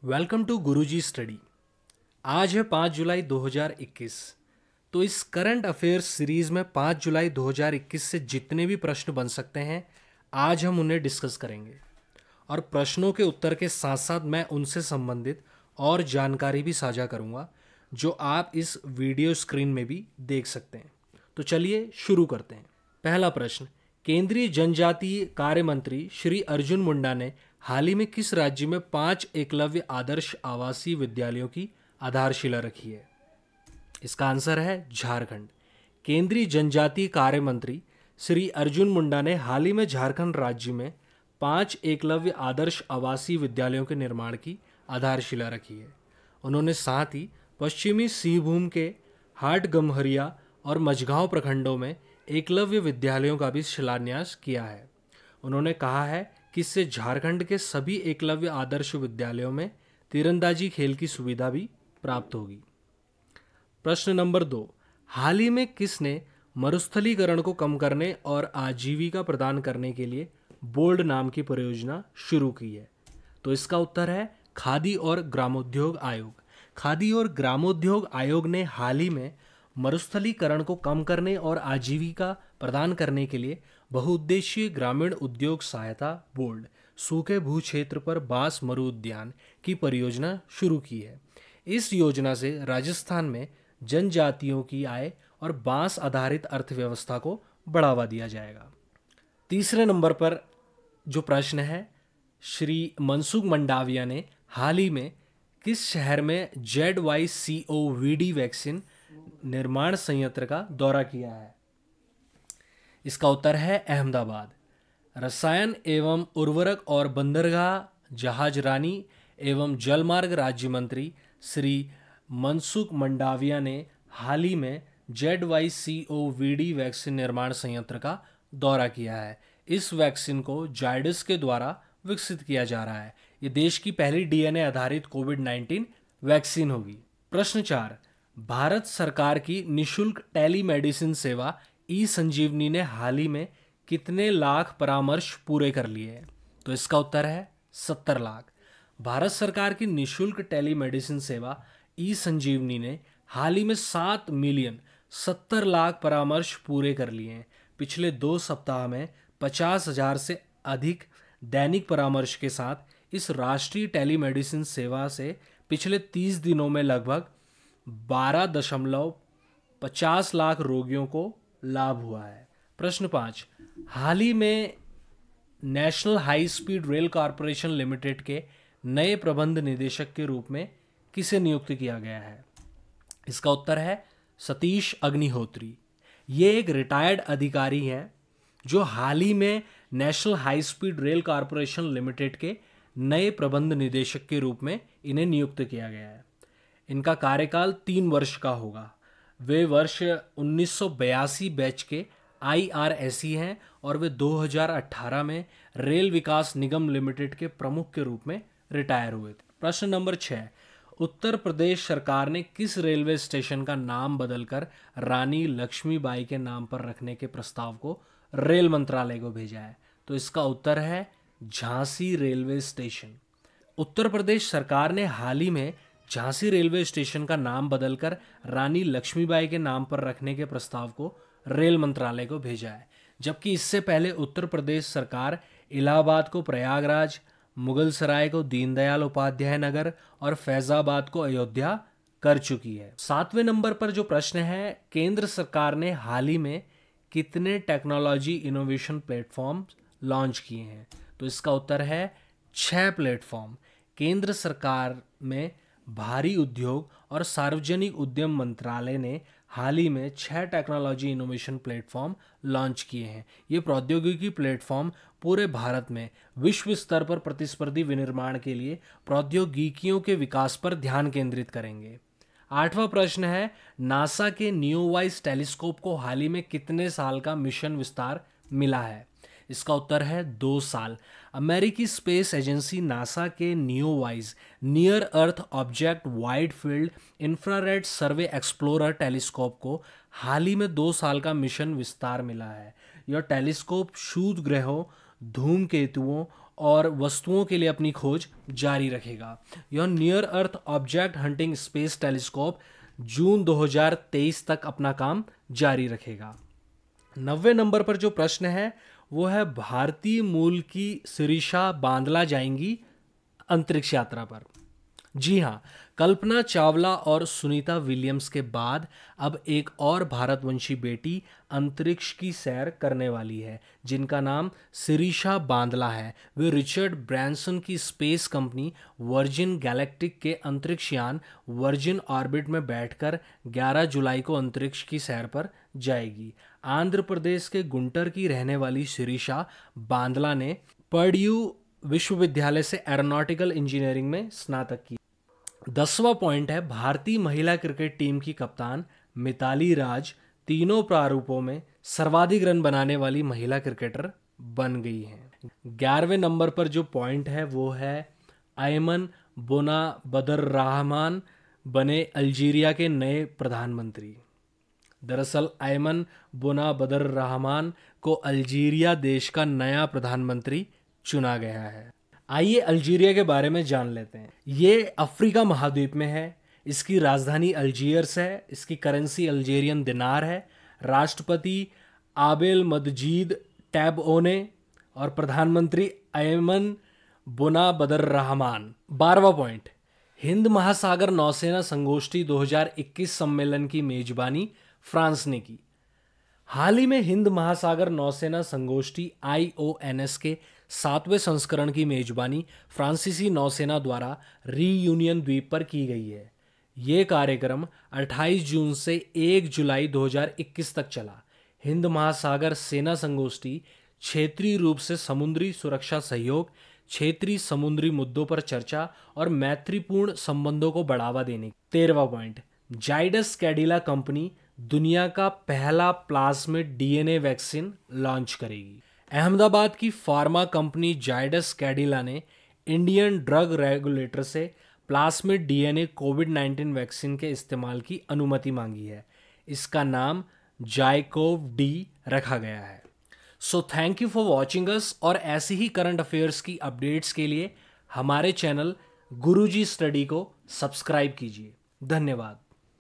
Welcome to Guruji study. आज है 5 जुलाई 2021। तो इस करंट अफेयर्स सीरीज में 5 जुलाई 2021 से जितने भी प्रश्न बन सकते हैं आज हम उन्हें डिस्कस करेंगे और प्रश्नों के उत्तर के साथ साथ मैं उनसे संबंधित और जानकारी भी साझा करूंगा जो आप इस वीडियो स्क्रीन में भी देख सकते हैं। तो चलिए शुरू करते हैं। पहला प्रश्न, केंद्रीय जनजातीय कार्य मंत्री श्री अर्जुन मुंडा ने हाल ही में किस राज्य में 5 एकलव्य आदर्श आवासीय विद्यालयों की आधारशिला रखी है? इसका आंसर है झारखंड। केंद्रीय जनजातीय कार्य मंत्री श्री अर्जुन मुंडा ने हाल ही में झारखंड राज्य में 5 एकलव्य आदर्श आवासीय विद्यालयों के निर्माण की आधारशिला रखी है। उन्होंने साथ ही पश्चिमी सिंहभूम के हाटगम्हरिया और मझगांव प्रखंडों में एकलव्य विद्यालयों का भी शिलान्यास किया है। उन्होंने कहा है कि इससे झारखंड के सभी एकलव्य आदर्श विद्यालयों में तीरंदाजी खेल की सुविधा भी प्राप्त होगी। प्रश्न नंबर 2, हाल ही में किसने मरुस्थलीकरण को कम करने और आजीविका प्रदान करने के लिए बोल्ड नाम की परियोजना शुरू की है? तो इसका उत्तर है खादी और ग्रामोद्योग आयोग। खादी और ग्रामोद्योग आयोग ने हाल ही में मरुस्थलीकरण को कम करने और आजीविका प्रदान करने के लिए बहुउद्देशीय ग्रामीण उद्योग सहायता बोर्ड सूखे भू क्षेत्र पर बांस मरु उद्यान की परियोजना शुरू की है। इस योजना से राजस्थान में जनजातियों की आय और बांस आधारित अर्थव्यवस्था को बढ़ावा दिया जाएगा। तीसरे नंबर पर जो प्रश्न है, श्री मनसुख मंडाविया ने हाल ही में किस शहर में ZYCOVD वैक्सीन निर्माण संयंत्र का दौरा किया है? इसका उत्तर है अहमदाबाद। रसायन एवं उर्वरक और बंदरगाह जहाजरानी एवं जलमार्ग राज्य मंत्री श्री मनसुख मंडाविया ने हाल ही में ZYCOVD वैक्सीन निर्माण संयंत्र का दौरा किया है। इस वैक्सीन को जायडस के द्वारा विकसित किया जा रहा है। ये देश की पहली DNA आधारित कोविड-19 वैक्सीन होगी। प्रश्न 4, भारत सरकार की निशुल्क टेलीमेडिसिन सेवा ई-संजीवनी ने हाल ही में कितने लाख परामर्श पूरे कर लिए हैं? तो इसका उत्तर है 70 लाख। भारत सरकार की निशुल्क टेलीमेडिसिन सेवा ई-संजीवनी ने हाल ही में 7,70,00,000 परामर्श पूरे कर लिए हैं। पिछले 2 सप्ताह में 50,000 से अधिक दैनिक परामर्श के साथ इस राष्ट्रीय टेलीमेडिसिन सेवा से पिछले 30 दिनों में लगभग 12.50 लाख रोगियों को लाभ हुआ है। प्रश्न 5, हाल ही में national high speed rail corporation limited के नए प्रबंध निदेशक के रूप में किसे नियुक्त किया गया है? इसका उत्तर है सतीश अग्निहोत्री। ये एक रिटायर्ड अधिकारी हैं जो हाल ही में national high speed rail corporation limited के नए प्रबंध निदेशक के रूप में इन्हें नियुक्त किया गया है। इनका कार्यकाल 3 वर्ष का होगा। वे वर्ष 1982 बैच के IRSE हैं और वे 2018 में रेल विकास निगम लिमिटेड के प्रमुख के रूप में रिटायर हुए थे। प्रश्न नंबर 6, उत्तर प्रदेश सरकार ने किस रेलवे स्टेशन का नाम बदलकर रानी लक्ष्मीबाई के नाम पर रखने के प्रस्ताव को रेल मंत्रालय को भेजा है? तो इसका उत्तर है झांसी रेलवे स्टेशन। उत्तर प्रदेश सरकार ने हाल ही में झांसी रेलवे स्टेशन का नाम बदलकर रानी लक्ष्मीबाई के नाम पर रखने के प्रस्ताव को रेल मंत्रालय को भेजा है, जबकि इससे पहले उत्तर प्रदेश सरकार इलाहाबाद को प्रयागराज, मुगलसराय को दीनदयाल उपाध्याय नगर और फैजाबाद को अयोध्या कर चुकी है। 7वें नंबर पर जो प्रश्न है, केंद्र सरकार ने हाल ही में कितने टेक्नोलॉजी इनोवेशन प्लेटफॉर्म लॉन्च किए हैं? तो इसका उत्तर है 6 प्लेटफॉर्म। केंद्र सरकार में भारी उद्योग और सार्वजनिक उद्यम मंत्रालय ने हाल ही में 6 टेक्नोलॉजी इनोवेशन प्लेटफॉर्म लॉन्च किए हैं। ये प्रौद्योगिकी प्लेटफॉर्म पूरे भारत में विश्व स्तर पर प्रतिस्पर्धी विनिर्माण के लिए प्रौद्योगिकियों के विकास पर ध्यान केंद्रित करेंगे। 8वां प्रश्न है, नासा के न्यूवाइस टेलीस्कोप को हाल ही में कितने साल का मिशन विस्तार मिला है? इसका उत्तर है 2 साल। अमेरिकी स्पेस एजेंसी नासा के न्यूवाइस near earth object wide field infrared survey explorer telescope को हाल ही में 2 साल का मिशन विस्तार मिला है। यह टेलीस्कोप क्षुद्र ग्रहों, धूमकेतुओं और वस्तुओं के लिए अपनी खोज जारी रखेगा। यह near earth object hunting space telescope June 2023 तक अपना काम जारी रखेगा। 90 नंबर पर जो प्रश्न है वो है, भारतीय मूल की शिरीषा बांदला जाएंगी अंतरिक्ष यात्रा पर। जी हाँ, कल्पना चावला और सुनीता विलियम्स के बाद अब एक और भारतवंशी बेटी अंतरिक्ष की सैर करने वाली है, जिनका नाम शिरीषा बांदला है। वे रिचर्ड ब्रैंसन की स्पेस कंपनी वर्जिन गैलेक्टिक के अंतरिक्ष यान वर्जिन ऑर्बिट में बैठकर 11 जुलाई को अंतरिक्ष की सैर पर जाएगी। आंध्र प्रदेश के गुंटर की रहने वाली शिरीषा बांदला ने पर्ड्यू विश्वविद्यालय से एरोनॉटिकल इंजीनियरिंग में स्नातक की। 10वां पॉइंट है, भारतीय महिला क्रिकेट टीम की कप्तान मिताली राज तीनों प्रारूपों में सर्वाधिक रन बनाने वाली महिला क्रिकेटर बन गई हैं। 11वें नंबर पर जो पॉइंट है वो है, अयमन बोनाबदर्रहमान बने अल्जीरिया के नए प्रधानमंत्री। दरअसल अयमन बोनाबदर्रहमान को अल्जीरिया देश का नया प्रधानमंत्री चुना गया है। आइए अल्जीरिया के बारे में जान लेते हैं। ये अफ्रीका महाद्वीप में है। इसकी राजधानी अल्जीयर्स है। इसकी करेंसी अल्जीरियन दिनार है। राष्ट्रपति आबेल मजीद टैबओने और प्रधानमंत्री अयमन बोनाबदर्रहमान। 12वां पॉइंट, हिंद महासागर नौसेना संगोष्ठी 2021 सम्मेलन की मेजबानी फ्रांस ने की। हाल ही में हिंद महासागर नौसेना संगोष्ठी IONS के 7वें संस्करण की मेजबानी फ्रांसीसी नौसेना द्वारा रीयूनियन द्वीप पर की गई है। ये कार्यक्रम 28 जून से 1 जुलाई 2021 तक चला। हिंद महासागर सेना संगोष्ठी क्षेत्रीय रूप से समुद्री सुरक्षा सहयोग, क्षेत्रीय समुद्री मुद्दों पर चर्चा और मैत्रीपूर्ण संबंधों को बढ़ावा देने। 13वां पॉइंट, जाइडस कैडिला कंपनी दुनिया का पहला प्लाज्मिड DNA वैक्सीन लॉन्च करेगी। अहमदाबाद की फार्मा कंपनी जाइडस कैडिला ने इंडियन ड्रग रेगुलेटर से प्लाज्मिड DNA कोविड-19 वैक्सीन के इस्तेमाल की अनुमति मांगी है। इसका नाम जाइकोव-D रखा गया है। So thank you for watching us, और ऐसी ही करंट अफेयर्स की अपडेट्स के लिए हमारे चैनल गुरुजी स्टडी को सब्सक्राइब कीजिए। धन्यवाद।